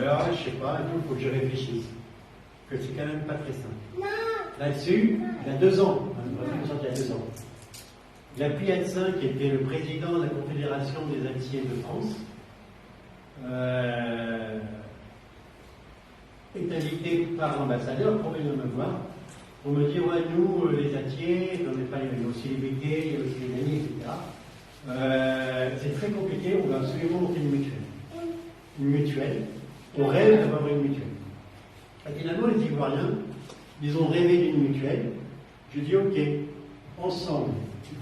alors, je sais pas, il faut que je réfléchisse. Que c'est quand même pas très simple. Là-dessus, il y a 2 ans, il y a 2 ans, Lapie Hadsin, qui était le président de la Confédération des Altiers de France, est invité par l'ambassadeur pour venir me voir, pour me dire, ouais, nous, les Altiers, on n'est pas les mêmes, aussi les béquets, il y a aussi les Daniers, etc. C'est très compliqué, on va absolument monter une mutuelle. Une mutuelle, on rêve d'avoir une mutuelle. Et finalement, les Ivoiriens, ils ont rêvé d'une mutuelle. Je dis, ok, ensemble,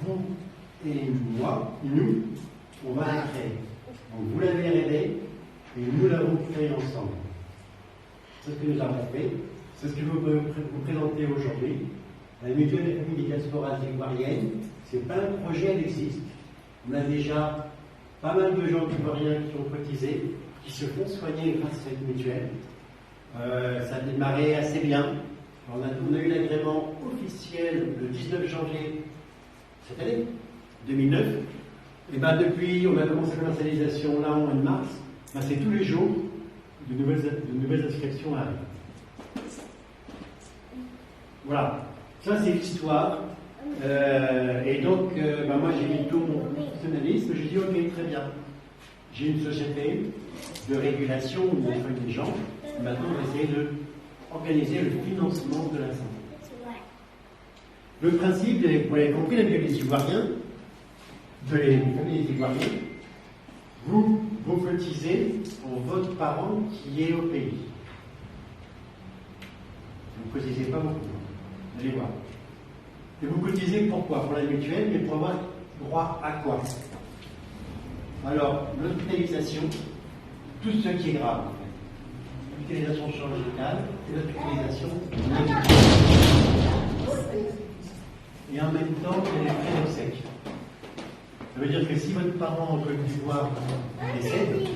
vous et moi, nous, on va la créer. Donc vous l'avez rêvé, et nous l'avons créé ensemble. C'est ce que nous avons fait, c'est ce que je veux vous présenter aujourd'hui. La mutuelle des familles des diasporas ivoiriennes, c'est pas un projet, elle existe. On a déjà pas mal de gens ivoiriens qui ont cotisé, qui se font soigner grâce à cette mutuelle. Ça a démarré assez bien. On a eu l'agrément officiel le 19 janvier cette année, 2009. Et ben depuis, on a commencé la commercialisation là en mois de mars. Ben c'est tous les jours de nouvelles inscriptions arrivent. Voilà, ça c'est l'histoire. Et donc, ben moi j'ai mis tout mon professionnalisme. J'ai dit ok, très bien. J'ai une société de régulation où on soigne les gens. Maintenant, on va essayer d'organiser le financement de la santé. Le principe, vous l'avez compris, la mutuelle des Ivoiriens, de les familles des Ivoiriens, vous cotisez pour votre parent qui est au pays. Vous ne cotisez pas beaucoup, vous allez voir. Et vous cotisez pourquoi? Pour la mutuelle, mais pour avoir droit à quoi? Alors, l'hospitalisation, tout ce qui est grave. L'hospitalisation chirurgicale et l'hospitalisation médicale. Et en même temps, il y a les frais d'obsèques. Ça veut dire que si votre parent en Côte d'Ivoire décède,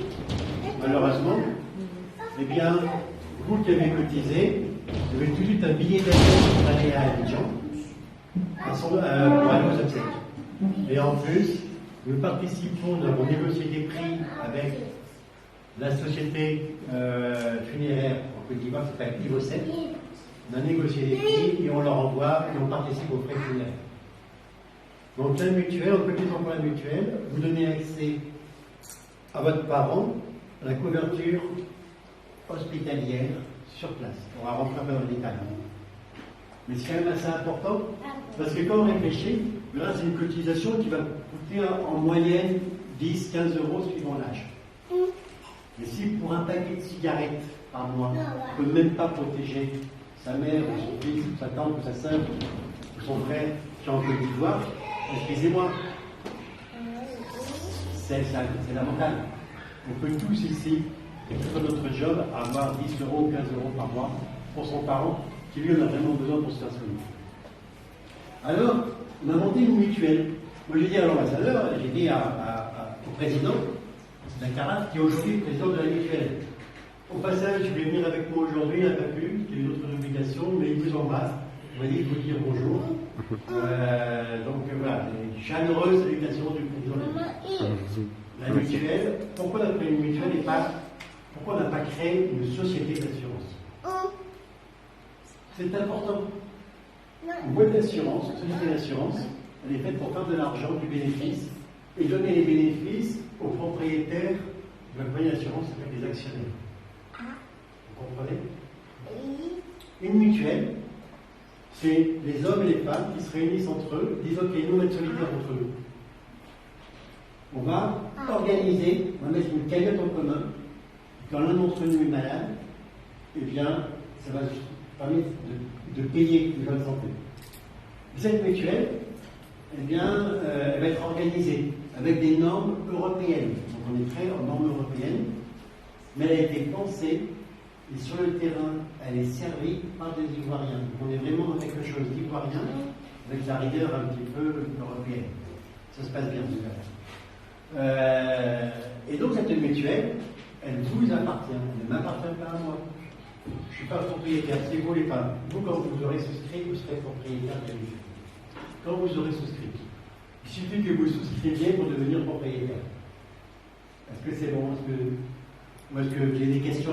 malheureusement, eh bien, vous qui avez cotisé, vous avez tout de suite un billet d'avion pour aller à Abidjan, pour aller aux obsèques. Et en plus, nous participons, nous avons négocié des prix avec la société funéraire en Côte d'Ivoire, qui s'appelle Ivocet. On a négocié des prix et on leur envoie et on participe aux frais funéraires. Donc la mutuelle, en cotisant pour la mutuelle, vous donnez accès à votre parent à la couverture hospitalière sur place. On va rentrer dans le détail. Mais c'est quand même assez important, parce que quand on réfléchit, là c'est une cotisation qui va coûter en moyenne 10-15 € suivant l'âge. Mais si pour un paquet de cigarettes par mois, on ne peut même pas protéger sa mère, ou son fils, ou sa tante, ou sa sœur, ou son frère qui est en Côte d'Ivoire, excusez-moi, c'est lamentable. On peut tous ici, sur notre job, avoir 10 € ou 15 € par mois pour son parent, qui lui en a vraiment besoin pour se faire soigner. Alors, on a monté une mutuelle. Moi j'ai dit à l'ambassadeur, j'ai dit au président de la CARAF, qui est aujourd'hui le président de la mutuelle. Au passage, je vais venir avec moi aujourd'hui, il n'a pas pu, il y a une autre obligation, mais il vous embrasse. Il m'a dit de vous dire bonjour. Donc voilà, une chaleureuse salutation du président de la mutuelle. La mutuelle, pourquoi on a créé une mutuelle et pas, pourquoi on n'a pas créé une société d'assurance? C'est important. Une boîte d'assurance, une société d'assurance, elle est faite pour faire de l'argent, du bénéfice, et donner les bénéfices aux propriétaires de la compagnie d'assurance avec des actionnaires. Vous comprenez? Une mutuelle, c'est les hommes et les femmes qui se réunissent entre eux, disent ok, nous on va être solidaires entre nous. On va organiser, on va mettre une cagnotte en commun. Quand l'un d'entre nous est malade, eh bien, ça va permettre de payer les bonnes santé. Cette mutuelle, eh bien, elle va être organisée avec des normes européennes. Donc on est très en normes européennes, mais elle a été pensée et sur le terrain, elle est servie par des Ivoiriens. Donc on est vraiment dans quelque chose d'ivoirien avec la rigueur un petit peu européenne. Ça se passe bien tout à l'heure. Et donc cette mutuelle, elle vous appartient, elle ne m'appartient pas à moi. Je ne suis pas propriétaire, c'est vous les femmes. Vous, quand vous aurez souscrit, vous serez propriétaire de la mutuelle. Quand vous aurez souscrit, il suffit que vous souscriviez pour devenir propriétaire. Est-ce que c'est bon? Est-ce que j'ai des questions?